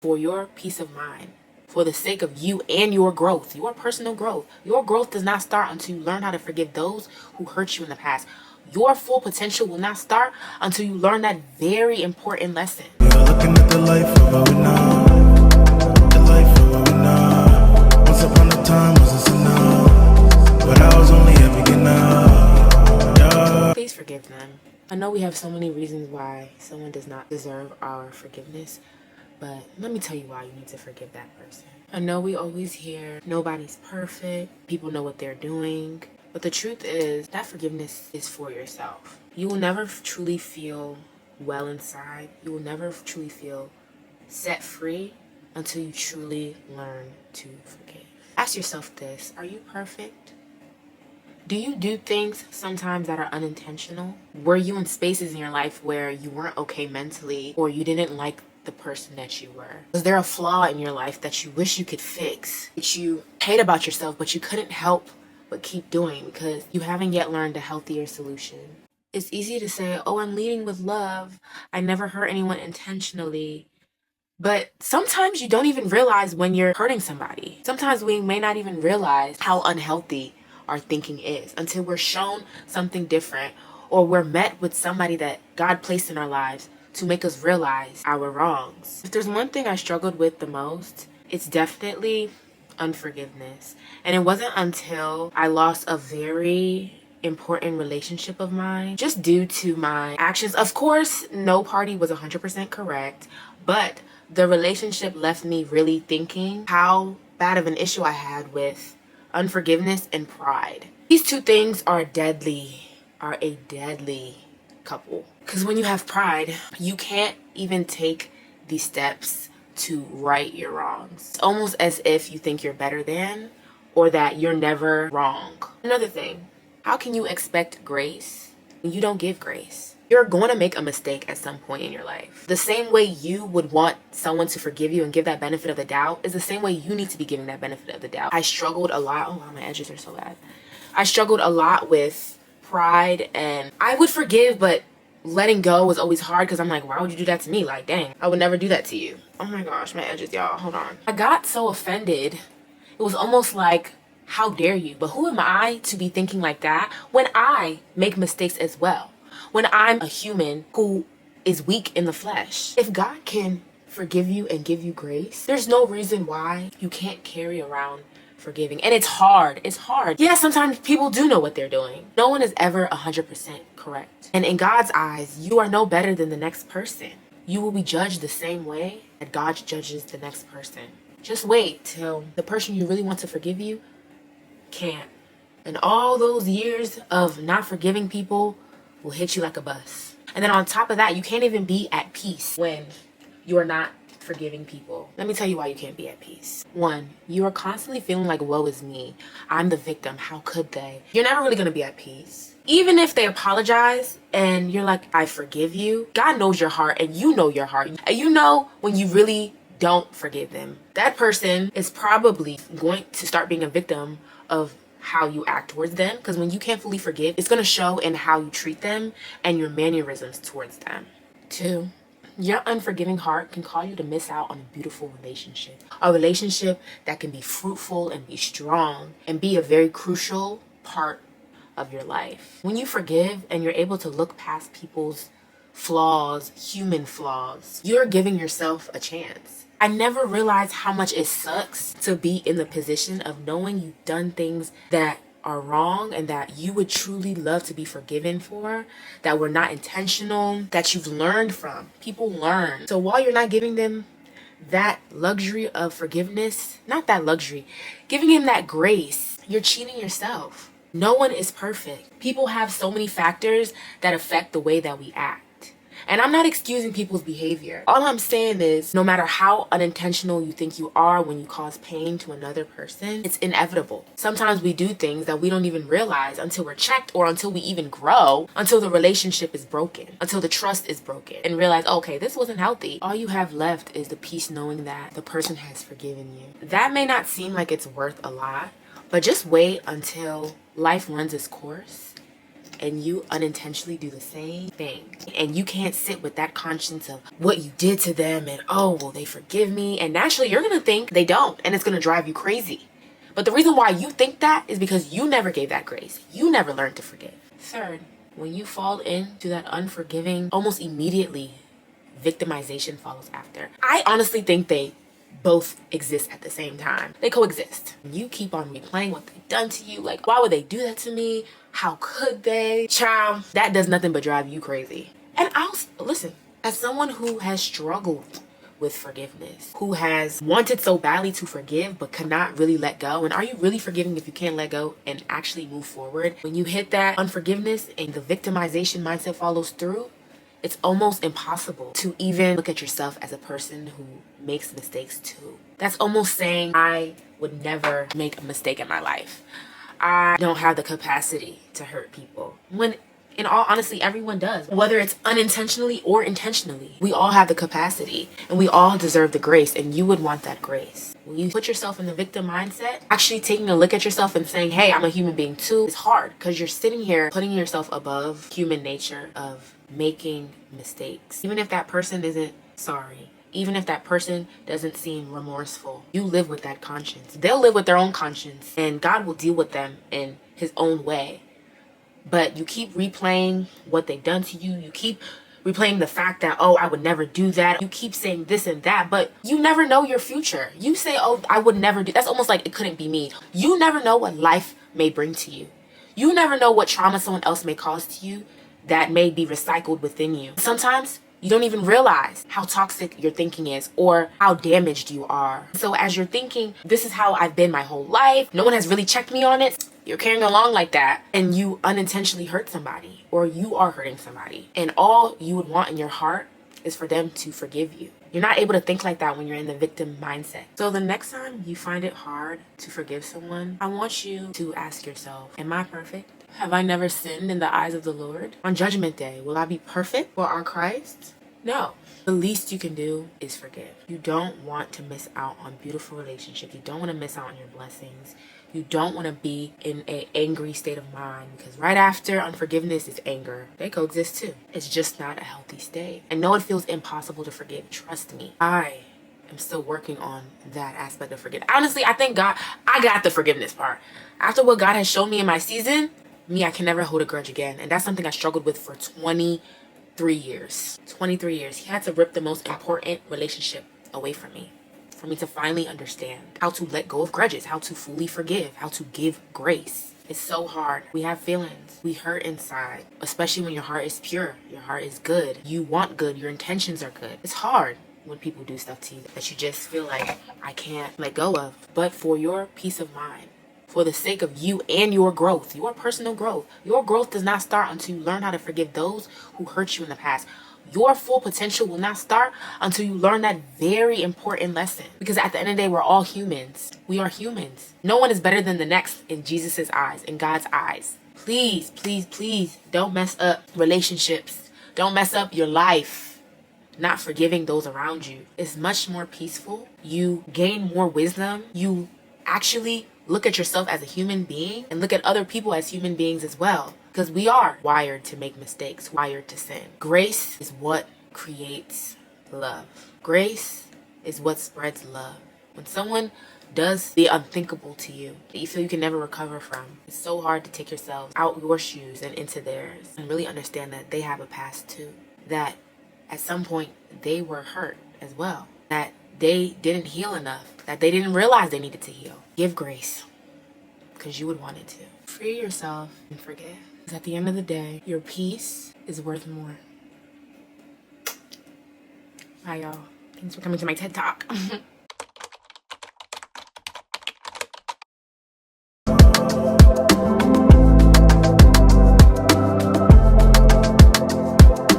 for your peace of mind, for the sake of you and your growth, your personal growth. Your growth does not start until you learn how to forgive those who hurt you in the past. Your full potential will not start until you learn that very important lesson. You're looking at the life of what we know. The life of what we know. Once upon a time, was this enough? But I was only a beginner. Yeah. Please forgive them. I know we have so many reasons why someone does not deserve our forgiveness, but let me tell you why you need to forgive that person. I know we always hear nobody's perfect, people know what they're doing, but the truth is that forgiveness is for yourself. You will never truly feel well inside. You will never truly feel set free until you truly learn to forgive. Ask yourself this: are you perfect? Do you do things sometimes that are unintentional? Were you in spaces in your life where you weren't okay mentally, or you didn't like the person that you were? Was there a flaw in your life that you wish you could fix, that you hate about yourself but you couldn't help but keep doing because you haven't yet learned a healthier solution? It's easy to say, oh, I'm leading with love. I never hurt anyone intentionally. But sometimes you don't even realize when you're hurting somebody. Sometimes we may not even realize how unhealthy our thinking is until we're shown something different, or we're met with somebody that God placed in our lives to make us realize our wrongs. If there's one thing I struggled with the most, it's definitely unforgiveness. And it wasn't until I lost a very important relationship of mine just due to my actions. Of course, no party was 100% correct, but the relationship left me really thinking how bad of an issue I had with unforgiveness and pride. These two things are a deadly couple. Because when you have pride, you can't even take the steps to right your wrongs. It's almost as if you think you're better than, or that you're never wrong. Another thing, how can you expect grace when you don't give grace? You're going to make a mistake at some point in your life. The same way you would want someone to forgive you and give that benefit of the doubt is the same way you need to be giving that benefit of the doubt. I struggled a lot. Oh wow, my edges are so bad. I struggled a lot with pride, and I would forgive, but letting go was always hard because I'm like, why would you do that to me? Like, dang, I would never do that to you. Oh my gosh, my edges, y'all. Hold on. I got so offended. It was almost like, how dare you? But who am I to be thinking like that when I make mistakes as well? When I'm a human who is weak in the flesh. If God can forgive you and give you grace, there's no reason why you can't carry around forgiving. And it's hard. It's hard. Yeah, sometimes people do know what they're doing. No one is ever 100% correct. And in God's eyes, you are no better than the next person. You will be judged the same way that God judges the next person. Just wait till the person you really want to forgive you can't. And all those years of not forgiving people will hit you like a bus. And then on top of that, you can't even be at peace when you are not forgiving people. Let me tell you why you can't be at peace. One, you are constantly feeling like, woe is me. I'm the victim. How could they? You're never really going to be at peace. Even if they apologize and you're like, I forgive you, God knows your heart and you know your heart. And you know when you really don't forgive them. That person is probably going to start being a victim of how you act towards them, because when you can't fully forgive, it's going to show in how you treat them and your mannerisms towards them. Two, your unforgiving heart can cause you to miss out on a beautiful relationship. A relationship that can be fruitful and be strong and be a very crucial part of your life. When you forgive and you're able to look past people's flaws, human flaws, you're giving yourself a chance. I never realized how much it sucks to be in the position of knowing you've done things that are wrong and that you would truly love to be forgiven for, that were not intentional, that you've learned from. People learn. So while you're not giving them that luxury of forgiveness, not that luxury, giving him that grace, you're cheating yourself. No one is perfect. People have so many factors that affect the way that we act. And I'm not excusing people's behavior. All I'm saying is, no matter how unintentional you think you are when you cause pain to another person, it's inevitable. Sometimes we do things that we don't even realize until we're checked, or until we even grow, until the relationship is broken, until the trust is broken, and realize, okay, this wasn't healthy. All you have left is the peace knowing that the person has forgiven you. That may not seem like it's worth a lot, but just wait until life runs its course and you unintentionally do the same thing, and you can't sit with that conscience of what you did to them and, oh, will they forgive me? And naturally you're gonna think they don't, and it's gonna drive you crazy. But the reason why you think that is because you never gave that grace. You never learned to forgive. Third, when you fall into that unforgiving, almost immediately victimization follows after. I honestly think they both exist at the same time. They coexist. You keep on replaying what they've done to you. Like, why would they do that to me? How could they? Child, that does nothing but drive you crazy. And listen, as someone who has struggled with forgiveness, who has wanted so badly to forgive but cannot really let go, and are you really forgiving if you can't let go and actually move forward? When you hit that unforgiveness and the victimization mindset follows through, it's almost impossible to even look at yourself as a person who makes mistakes too. That's almost saying, I would never make a mistake in my life. I don't have the capacity to hurt people. When in all honesty, everyone does. Whether it's unintentionally or intentionally, we all have the capacity and we all deserve the grace, and you would want that grace. When you put yourself in the victim mindset, actually taking a look at yourself and saying, hey, I'm a human being too, is hard because you're sitting here putting yourself above human nature of making mistakes. Even if that person isn't sorry, even if that person doesn't seem remorseful, you live with that conscience. They'll live with their own conscience, and God will deal with them in his own way. But you keep replaying what they've done to you. You keep replaying the fact that, oh, I would never do that. You keep saying this and that, but you never know your future. You say, oh, I would never do. That's almost like it couldn't be me. You never know what life may bring to you. You never know what trauma someone else may cause to you that may be recycled within you. Sometimes you don't even realize how toxic your thinking is or how damaged you are. So as you're thinking, this is how I've been my whole life, no one has really checked me on it, you're carrying along like that, and you unintentionally hurt somebody, or you are hurting somebody, and all you would want in your heart is for them to forgive you. You're not able to think like that when you're in the victim mindset. So the next time you find it hard to forgive someone, I want you to ask yourself, am I perfect? Have I never sinned in the eyes of the Lord? On Judgment Day, will I be perfect for our Christ? No. The least you can do is forgive. You don't want to miss out on beautiful relationships. You don't want to miss out on your blessings. You don't want to be in an angry state of mind, because right after unforgiveness is anger. They coexist too. It's just not a healthy state. I know it feels impossible to forgive. Trust me. I am still working on that aspect of forgiveness. Honestly, I thank God I got the forgiveness part. After what God has shown me in my season, I can never hold a grudge again. And that's something I struggled with for 23 years. 23 years. He had to rip the most important relationship away from me for me to finally understand how to let go of grudges, how to fully forgive, how to give grace. It's so hard. We have feelings. We hurt inside, especially when your heart is pure. Your heart is good. You want good. Your intentions are good. It's hard when people do stuff to you that you just feel like I can't let go of. But for your peace of mind, for the sake of you and your growth, your personal growth, your growth does not start until you learn how to forgive those who hurt you in the past. Your full potential will not start until you learn that very important lesson. Because at the end of the day, we're all humans. We are humans. No one is better than the next in Jesus's eyes, in God's eyes. Please, please, please don't mess up relationships. Don't mess up your life. Not forgiving those around you is much more peaceful. You gain more wisdom. You actually look at yourself as a human being and look at other people as human beings as well. Because we are wired to make mistakes, wired to sin. Grace is what creates love. Grace is what spreads love. When someone does the unthinkable to you that you feel you can never recover from, it's so hard to take yourself out your shoes and into theirs and really understand that they have a past too. That at some point they were hurt as well. That they didn't heal enough. That they didn't realize they needed to heal. Give grace, because you would want it to. Free yourself and forgive. Because at the end of the day, your peace is worth more. Bye, y'all. Thanks for coming to my TED Talk.